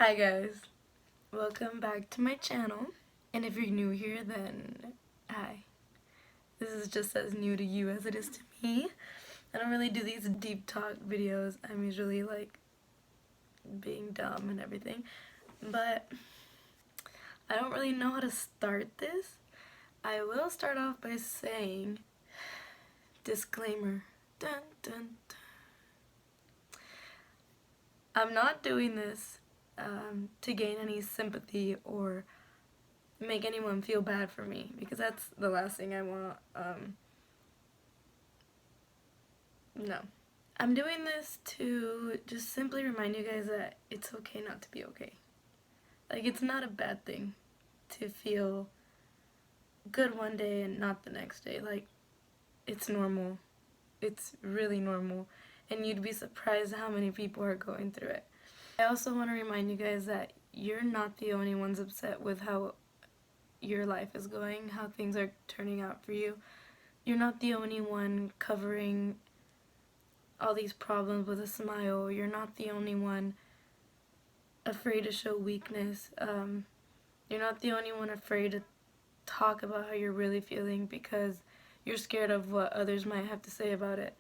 Hi guys, welcome back to my channel, and if you're new here then hi. This is just as new to you as it is to me. I don't really do these deep talk videos. I'm usually like being dumb and everything, but I don't really know how to start this. I will start off by saying disclaimer. Dun, dun, dun. I'm not doing this to gain any sympathy or make anyone feel bad for me, because that's the last thing I want. No. I'm doing this to just simply remind you guys that it's okay not to be okay. Like, it's not a bad thing to feel good one day and not the next day. Like, it's normal. It's really normal. And you'd be surprised how many people are going through it. I also want to remind you guys that you're not the only ones upset with how your life is going, how things are turning out for you. You're not the only one covering all these problems with a smile. You're not the only one afraid to show weakness. You're not the only one afraid to talk about how you're really feeling because you're scared of what others might have to say about it.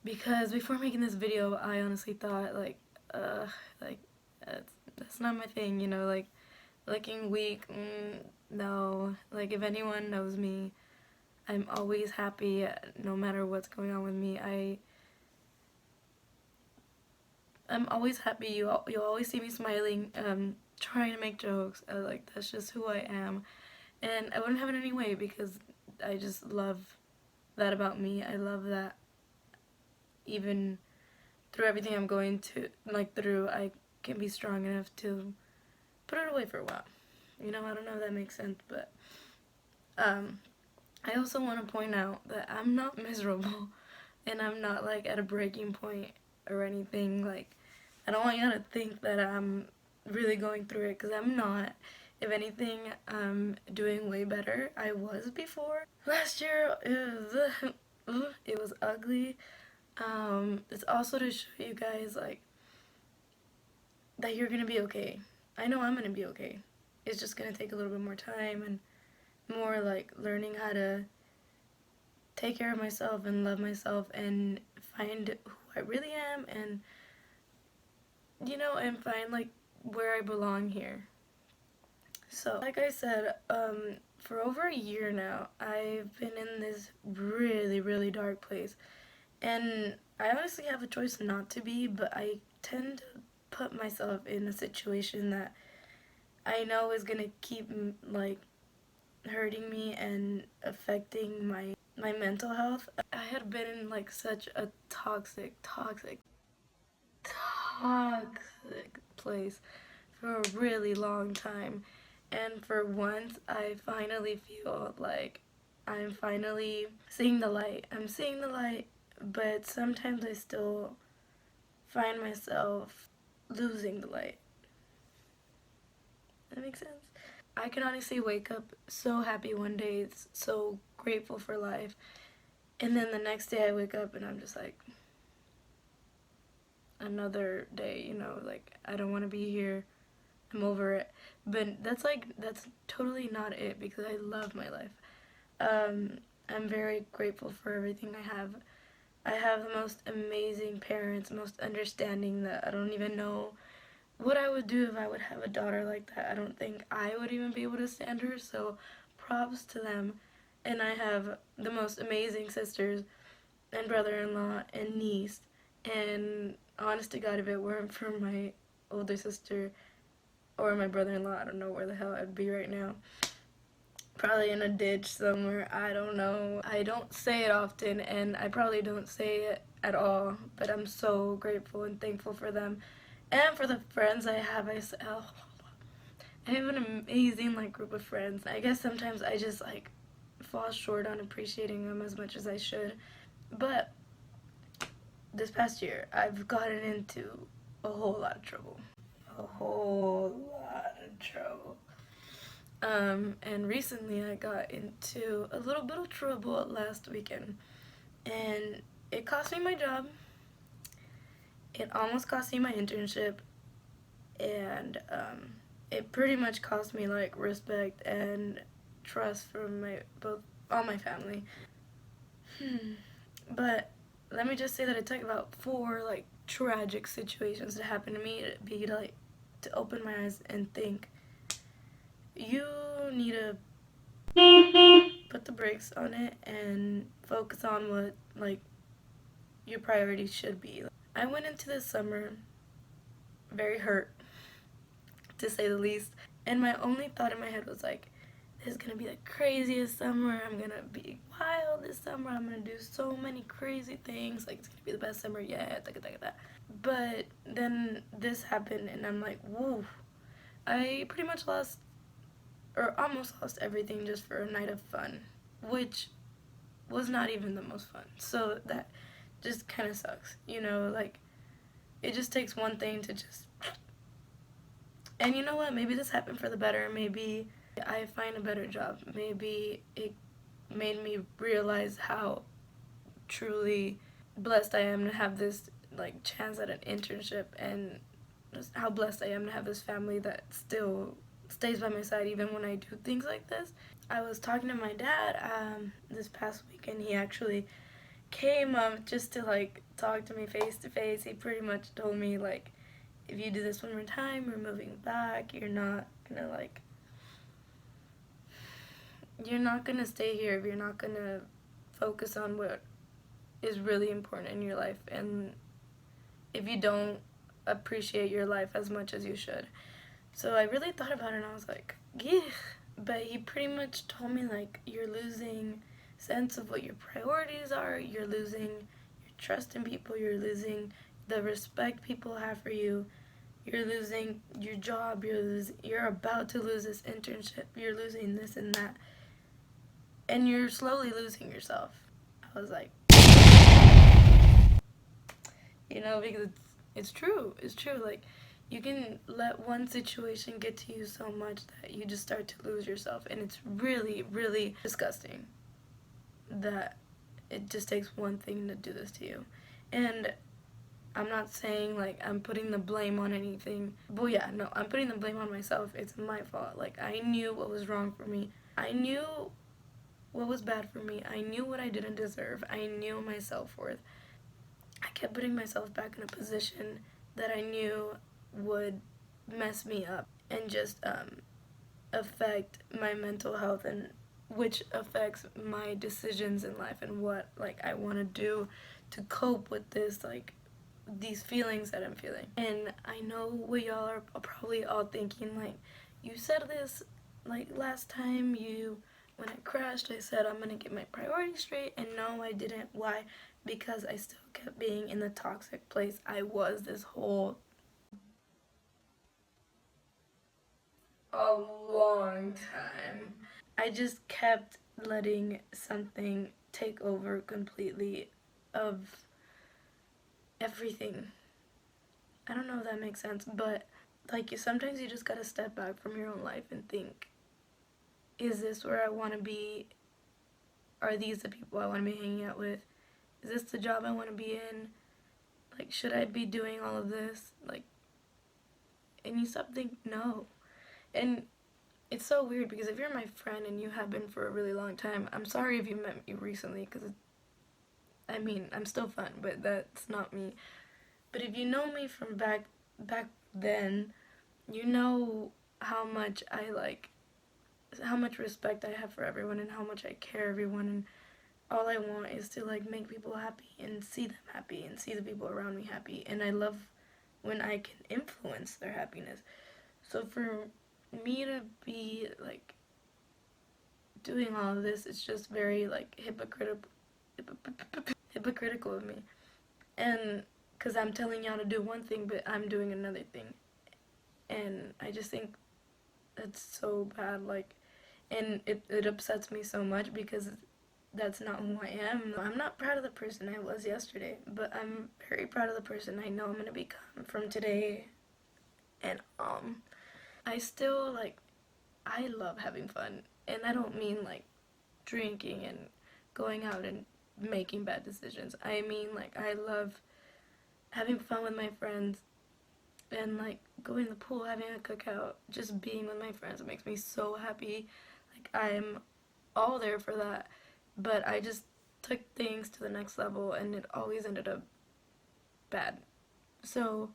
Because before making this video, I honestly thought that's not my thing, you know, like looking weak, no. Like, if anyone knows me, I'm always happy no matter what's going on with me. I'm always happy. You'll always see me smiling, trying to make jokes. Like, that's just who I am. And I wouldn't have it any way, because I just love that about me. I love that even through everything I'm going through, I can be strong enough to put it away for a while. You know, I don't know if that makes sense, but I also want to point out that I'm not miserable, and I'm not like at a breaking point or anything. Like, I don't want y'all to think that I'm really going through it, because I'm not. If anything, I'm doing way better. I was before. Last year, it was ugly. It's also to show you guys, like, that you're gonna be okay. I know I'm gonna be okay. It's just gonna take a little bit more time and more like learning how to take care of myself and love myself and find who I really am, and you know, and find like where I belong here. So like I said, for over a year now, I've been in this really dark place, and I honestly have a choice not to be, but I tend to put myself in a situation that I know is gonna keep like hurting me and affecting my mental health. I had been in like such a toxic place for a really long time, and for once I finally feel like I'm finally seeing the light. I'm seeing the light, but sometimes I still find myself losing the light. That makes sense? I can honestly wake up so happy one day, so grateful for life, and then the next day I wake up and I'm just like, another day, you know, like, I don't want to be here, I'm over it. But that's totally not it, because I love my life. I'm very grateful for everything I have. I have the most amazing parents, most understanding, that I don't even know what I would do if I would have a daughter like that. I don't think I would even be able to stand her, so props to them. And I have the most amazing sisters and brother-in-law and niece, and honest to God, if it weren't for my older sister or my brother-in-law, I don't know where the hell I'd be right now. Probably in a ditch somewhere, I don't know. I don't say it often, and I probably don't say it at all, but I'm so grateful and thankful for them. And for the friends I have, I have an amazing like group of friends. I guess sometimes I just like fall short on appreciating them as much as I should. But this past year, I've gotten into a whole lot of trouble. A whole lot of trouble. And recently I got into a little bit of trouble last weekend. And it cost me my job. It almost cost me my internship. and it pretty much cost me like respect and trust from all my family. But let me just say that it took about 4 like tragic situations to happen to me to be like to open my eyes and think you need to put the brakes on it and focus on what like your priorities should be. I went into this summer very hurt, to say the least, and my only thought in my head was like, this is gonna be the craziest summer. I'm gonna be wild this summer. I'm gonna do so many crazy things. Like, it's gonna be the best summer yet. But then this happened, and I'm like, woo. I pretty much lost, or almost lost everything just for a night of fun, which was not even the most fun. So that just kind of sucks, you know, like, it just takes one thing to just, and you know what, maybe this happened for the better. Maybe I find a better job. Maybe it made me realize how truly blessed I am to have this like chance at an internship, and how blessed I am to have this family that still stays by my side even when I do things like this. I was talking to my dad this past week, and he actually came just to like talk to me face to face. He pretty much told me like, if you do this one more time, we're moving back. You're not gonna stay here if you're not gonna focus on what is really important in your life, and if you don't appreciate your life as much as you should. So I really thought about it, and I was like, yeah. But he pretty much told me like, you're losing sense of what your priorities are. You're losing your trust in people. You're losing the respect people have for you. You're losing your job. You're about to lose this internship. You're losing this and that, and you're slowly losing yourself. I was like, you know, because it's true. It's true. Like, you can let one situation get to you so much that you just start to lose yourself, and it's really, really disgusting that it just takes one thing to do this to you. And I'm not saying like I'm putting the blame on anything. But yeah, no, I'm putting the blame on myself. It's my fault. Like, I knew what was wrong for me. I knew what was bad for me. I knew what I didn't deserve. I knew my self-worth. I kept putting myself back in a position that I knew would mess me up and just affect my mental health, and which affects my decisions in life and what like I want to do to cope with this like these feelings that I'm feeling. And I know what y'all are probably all thinking, like, you said this like last time when I crashed, I said I'm gonna get my priorities straight, and no, I didn't. Why? Because I still kept being in the toxic place I was this whole a long time. I just kept letting something take over completely of everything. I don't know if that makes sense, but like, sometimes you just gotta step back from your own life and think, is this where I want to be? Are these the people I want to be hanging out with? Is this the job I want to be in? Like, should I be doing all of this? Like, and you stop thinking, no. And it's so weird, because if you're my friend and you have been for a really long time, I'm sorry if you met me recently, because I mean, I'm still fun, but that's not me. But if you know me from back then, you know how much how much respect I have for everyone, and how much I care everyone, and all I want is to like make people happy and see them happy and see the people around me happy, and I love when I can influence their happiness. So for me to be like doing all of this, it's just very like hypocritical of me. And because I'm telling y'all to do one thing, but I'm doing another thing, and I just think that's so bad. Like, and it upsets me so much, because that's not who I am. I'm not proud of the person I was yesterday, but I'm very proud of the person I know I'm gonna become from today. And I still like, I love having fun, and I don't mean like drinking and going out and making bad decisions. I mean, like, I love having fun with my friends, and like going to the pool, having a cookout, just being with my friends. It makes me so happy. Like I'm all there for that. But I just took things to the next level and it always ended up bad. So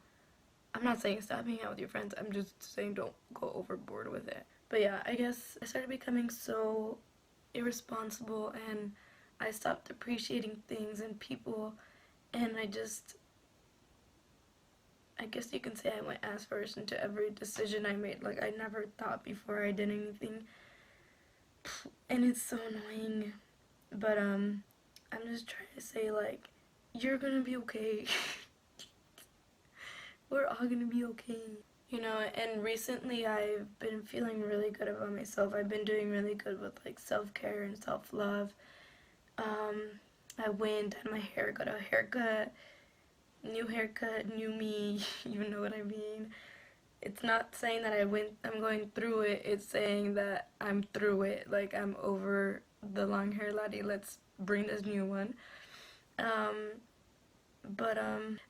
I'm not saying stop hanging out with your friends. I'm just saying don't go overboard with it. But yeah, I guess I started becoming so irresponsible and I stopped appreciating things and people, and I guess you can say I went ass first into every decision I made. Like I never thought before I did anything, and it's so annoying. But I'm just trying to say, like, you're gonna be okay. We're all gonna be okay. You know, and recently I've been feeling really good about myself. I've been doing really good with like self-care and self-love. Um, I went, had my hair, got a haircut, new me, you know what I mean. It's not saying that I'm going through it, it's saying that I'm through it. Like I'm over the long hair laddie, let's bring this new one. But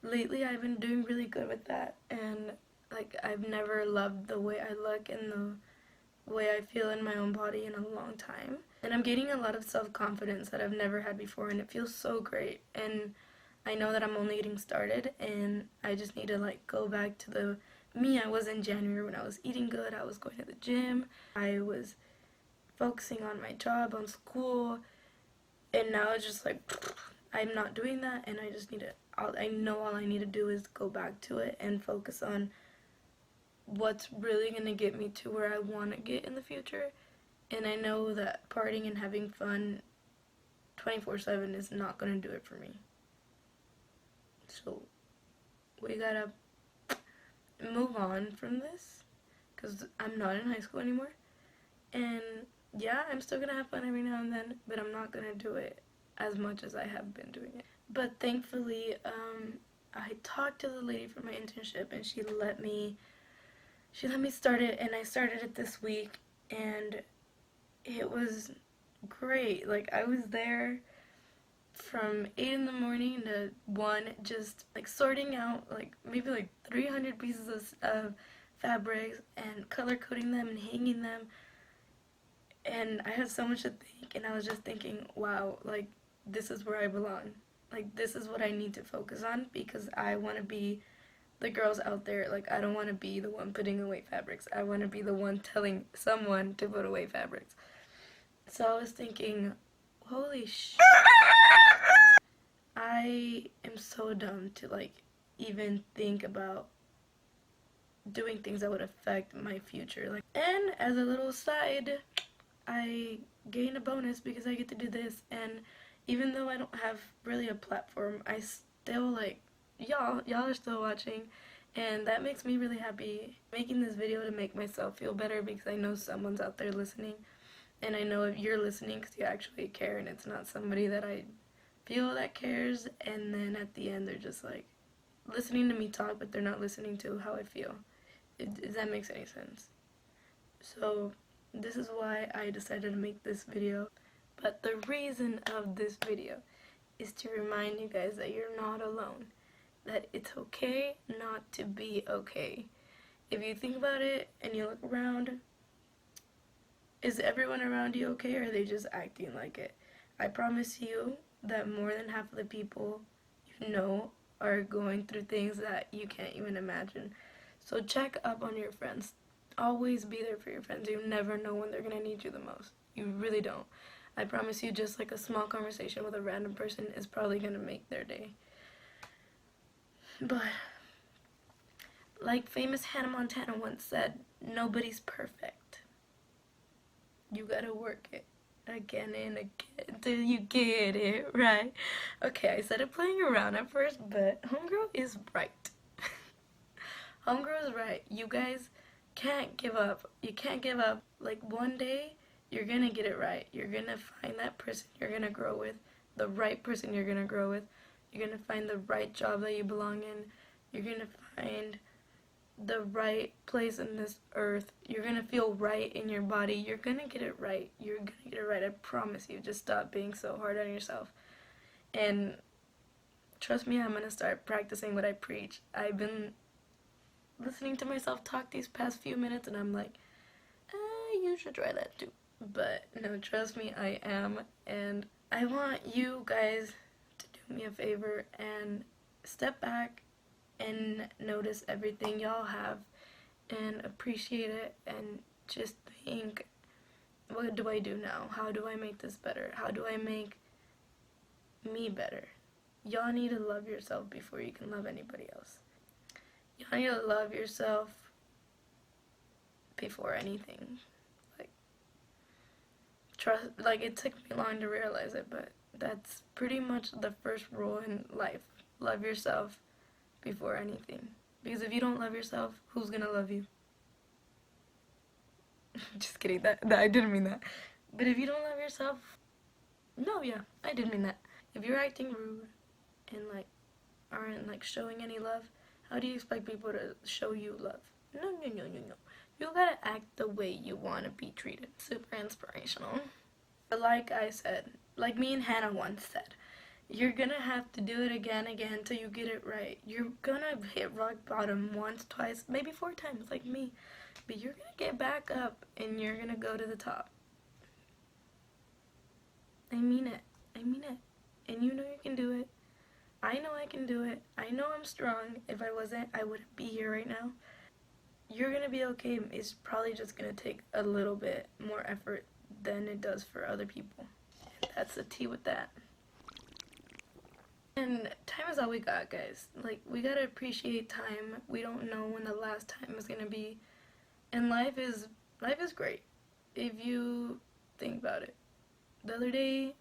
lately I've been doing really good with that, and like I've never loved the way I look and the way I feel in my own body in a long time. And I'm gaining a lot of self-confidence that I've never had before, and it feels so great. And I know that I'm only getting started, and I just need to like go back to the me I was in January when I was eating good, I was going to the gym, I was focusing on my job, on school, and now it's just like I'm not doing that, and I just need to I know all I need to do is go back to it and focus on what's really going to get me to where I want to get in the future. And I know that partying and having fun 24/7 is not going to do it for me. So we gotta move on from this because I'm not in high school anymore. And yeah, I'm still going to have fun every now and then, but I'm not going to do it as much as I have been doing it. But thankfully, I talked to the lady from my internship, and she let me start it, and I started it this week, and it was great. Like I was there from 8 in the morning to 1, just like sorting out like maybe like 300 pieces of fabrics and color coding them and hanging them, and I had so much to think, and I was just thinking, wow, like this is where I belong. Like this is what I need to focus on, because I want to be the girls out there. Like I don't want to be the one putting away fabrics. I want to be the one telling someone to put away fabrics. So I was thinking, holy sh! I am so dumb to like even think about doing things that would affect my future. Like, and as a little side, I gain a bonus because I get to do this, and even though I don't have really a platform, I still like y'all are still watching, and that makes me really happy. Making this video to make myself feel better because I know someone's out there listening, and I know if you're listening because you actually care, and it's not somebody that I feel that cares, and then at the end they're just like listening to me talk, but they're not listening to how I feel. Does that make any sense? So this is why I decided to make this video. But the reason of this video is to remind you guys that you're not alone. That it's okay not to be okay. If you think about it and you look around, is everyone around you okay, or are they just acting like it? I promise you that more than half of the people you know are going through things that you can't even imagine. So check up on your friends. Always be there for your friends. You never know when they're gonna need you the most. You really don't. I promise you, just like a small conversation with a random person is probably gonna make their day. But like famous Hannah Montana once said, nobody's perfect. You gotta work it again and again till you get it right. Okay, I started playing around at first, but homegirl is right. Homegirl is right. You guys can't give up. You can't give up. Like one day, you're gonna get it right. You're gonna find that person you're gonna grow with, the right person you're gonna grow with. You're gonna find the right job that you belong in. You're gonna find the right place in this earth. You're gonna feel right in your body. You're gonna get it right. You're gonna get it right. I promise you. Just stop being so hard on yourself. And trust me, I'm gonna start practicing what I preach. I've been listening to myself talk these past few minutes, and I'm like, you should try that too. But no, trust me, I am, and I want you guys to do me a favor and step back and notice everything y'all have and appreciate it, and just think, what do I do now? How do I make this better? How do I make me better? Y'all need to love yourself before you can love anybody else. Y'all need to love yourself before anything. Like, trust, like, it took me long to realize it, but that's pretty much the first rule in life. Love yourself before anything. Because if you don't love yourself, who's gonna love you? Just kidding, that I didn't mean that. But if you don't love yourself, no, yeah, I did mean that. If you're acting rude and like aren't like showing any love, how do you expect people to show you love? No, no, no, no, no. You gotta act the way you want to be treated. Super inspirational. But like I said, like me and Hannah once said, you're gonna have to do it again till you get it right. You're gonna hit rock bottom once, twice, maybe 4 times like me. But you're gonna get back up and you're gonna go to the top. I mean it. I mean it. And you know you can do it. I know I can do it. I know I'm strong. If I wasn't, I wouldn't be here right now. You're gonna be okay. It's probably just gonna take a little bit more effort than it does for other people. That's the tea with that. And time is all we got, guys. Like, we gotta appreciate time. We don't know when the last time is gonna be. And life is great if you think about it. The other day,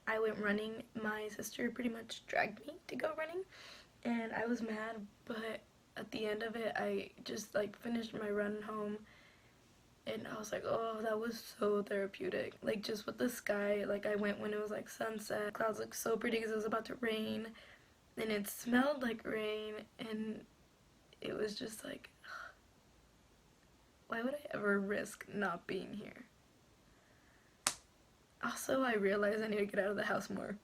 I went running. My sister pretty much dragged me to go running, and I was mad, but at the end of it, I just like finished my run home, and I was like, oh, that was so therapeutic. Like, just with the sky, like I went when it was like sunset. Clouds looked so pretty because it was about to rain, and it smelled like rain, and it was just like, why would I ever risk not being here? Also, I realized I need to get out of the house more,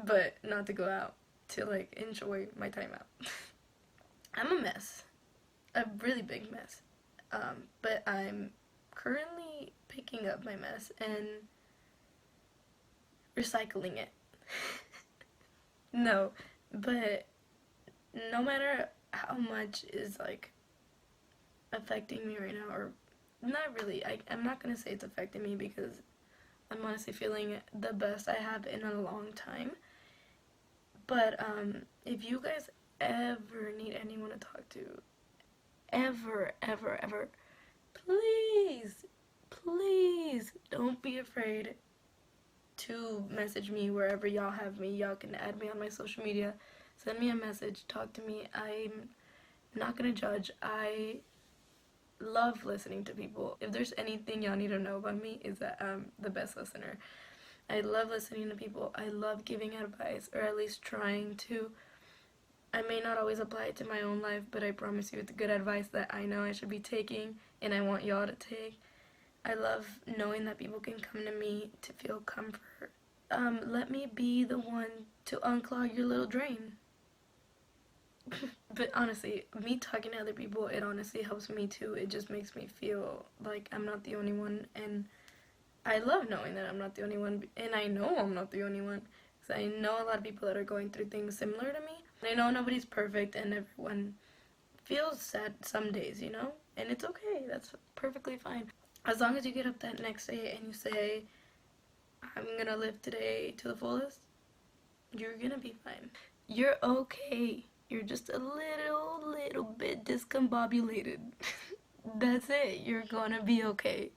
but not to go out, to like enjoy my time out. I'm a mess, a really big mess, but I'm currently picking up my mess and recycling it. No, but no matter how much is like affecting me right now, or not really, I'm not gonna say it's affecting me because I'm honestly feeling the best I have in a long time. But if you guys ever need anyone to talk to, ever, please don't be afraid to message me wherever y'all have me. Y'all can add me on my social media, send me a message, talk to me. I'm not gonna judge. I love listening to people. If there's anything y'all need to know about me, is that I'm the best listener. I love listening to people. I love giving advice, or at least trying to. I may not always apply it to my own life, but I promise you it's good advice that I know I should be taking, and I want y'all to take. I love knowing that people can come to me to feel comfort. Let me be the one to unclog your little drain. But honestly, me talking to other people, it honestly helps me too. It just makes me feel like I'm not the only one, and I love knowing that I'm not the only one, and I know I'm not the only one, because I know a lot of people that are going through things similar to me. I know nobody's perfect, and everyone feels sad some days, you know? And it's okay. That's perfectly fine. As long as you get up that next day and you say, I'm gonna live today to the fullest, you're gonna be fine. You're okay. You're just a little bit discombobulated. That's it. You're gonna be okay.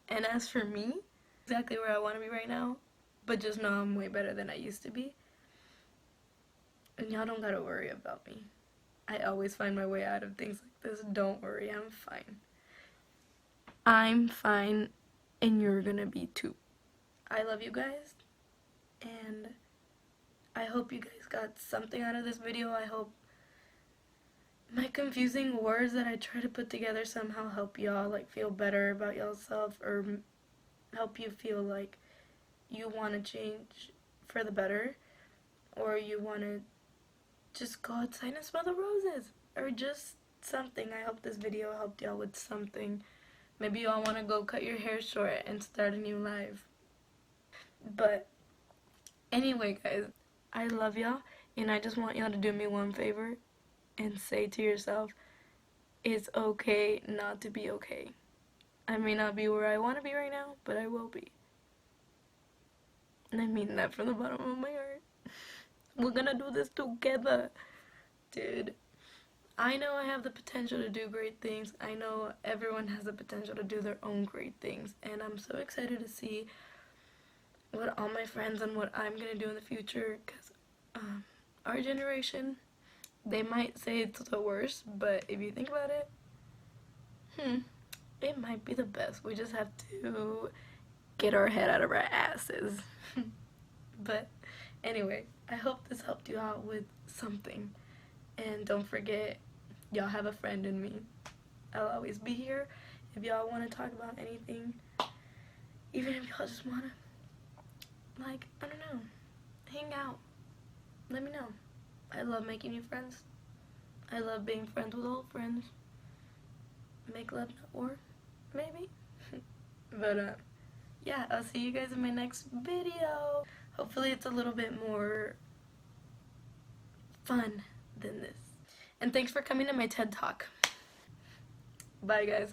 And as for me, exactly where I want to be right now, but just know I'm way better than I used to be. And y'all don't gotta worry about me. I always find my way out of things like this. Don't worry, I'm fine. I'm fine, and you're gonna be too. I love you guys, and I hope you guys got something out of this video. I hope my confusing words that I try to put together somehow help y'all like feel better about yourself, or help you feel like you want to change for the better, or you want to just go outside and smell the roses, or just something. I hope this video helped y'all with something. Maybe y'all want to go cut your hair short and start a new life. But anyway, guys, I love y'all, and I just want y'all to do me one favor and say to yourself, it's okay not to be okay. I may not be where I want to be right now, but I will be. And I mean that from the bottom of my heart. We're gonna do this together, dude. I know I have the potential to do great things. I know everyone has the potential to do their own great things. And I'm so excited to see what all my friends and what I'm gonna do in the future. Because our generation, they might say it's the worst, but if you think about it, it might be the best. We just have to get our head out of our asses. But anyway, I hope this helped you out with something. And don't forget, y'all have a friend in me. I'll always be here if y'all want to talk about anything. Even if y'all just want to, like, I don't know, hang out. Let me know. I love making new friends. I love being friends with old friends. Make love, not war, maybe. But yeah, I'll see you guys in my next video. Hopefully it's a little bit more fun than this. And thanks for coming to my TED Talk. Bye, guys.